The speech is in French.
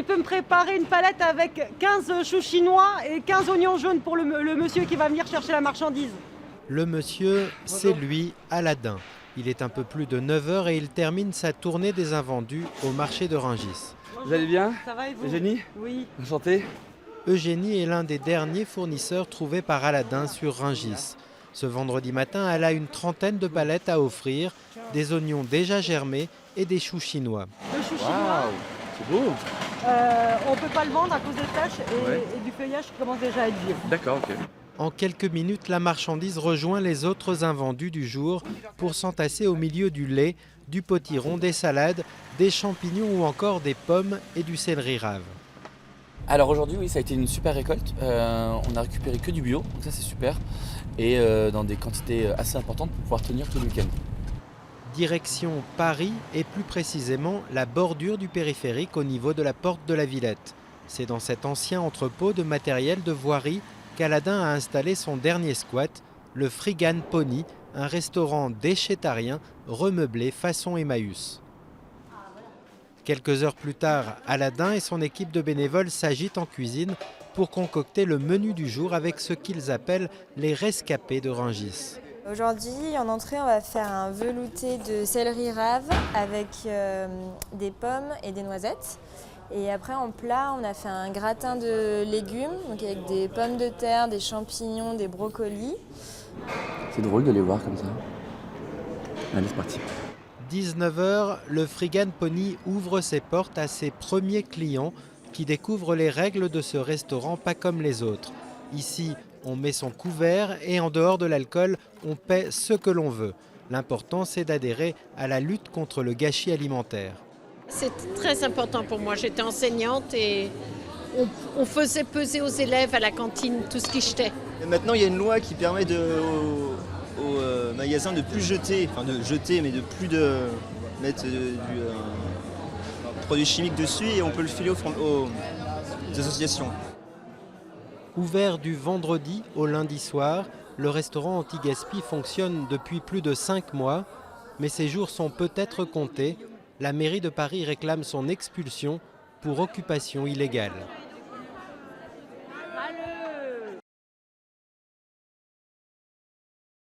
il peut me préparer une palette avec 15 choux chinois et 15 oignons jaunes pour le monsieur qui va venir chercher la marchandise. Le monsieur, c'est lui, Aladin. Il est un peu plus de 9 h et il termine sa tournée des invendus au marché de Rungis. Vous allez bien? Ça va et vous? Eugénie? Oui. Enchanté. Eugénie est l'un des derniers fournisseurs trouvés par Aladin sur Rungis. Ce vendredi matin, elle a une trentaine de palettes à offrir, des oignons déjà germés et des choux chinois. Le chou chinois, C'est beau. on ne peut pas le vendre à cause des taches et du feuillage qui commence déjà à être vieux. D'accord, ok. En quelques minutes, la marchandise rejoint les autres invendus du jour pour s'entasser au milieu du lait, du potiron, des salades, des champignons ou encore des pommes et du céleri rave. Alors aujourd'hui, oui, ça a été une super récolte. On a récupéré que du bio, donc ça c'est super. Et dans des quantités assez importantes pour pouvoir tenir tout le week-end. Direction Paris et plus précisément la bordure du périphérique au niveau de la porte de la Villette. C'est dans cet ancien entrepôt de matériel de voirie qu'Aladin a installé son dernier squat, le Frigan Pony, un restaurant déchétarien remeublé façon Emmaüs. Quelques heures plus tard, Aladin et son équipe de bénévoles s'agitent en cuisine pour concocter le menu du jour avec ce qu'ils appellent les rescapés de Rungis. Aujourd'hui, en entrée, on va faire un velouté de céleri rave avec des pommes et des noisettes. Et après, en plat, on a fait un gratin de légumes, donc avec des pommes de terre, des champignons, des brocolis. C'est drôle de les voir comme ça. Allez, c'est parti. 19 h, le Frigan Pony ouvre ses portes à ses premiers clients qui découvrent les règles de ce restaurant pas comme les autres. Ici, on met son couvert et en dehors de l'alcool, on paie ce que l'on veut. L'important, c'est d'adhérer à la lutte contre le gâchis alimentaire. C'est très important pour moi. J'étais enseignante et on faisait peser aux élèves à la cantine tout ce qu'ils jetaient. Maintenant, il y a une loi qui permet aux magasins de plus jeter, enfin de jeter, mais de plus de mettre du produit chimique dessus et on peut le filer aux associations. Ouvert du vendredi au lundi soir, le restaurant anti-gaspi fonctionne depuis plus de 5 mois, mais ses jours sont peut-être comptés. La mairie de Paris réclame son expulsion pour occupation illégale.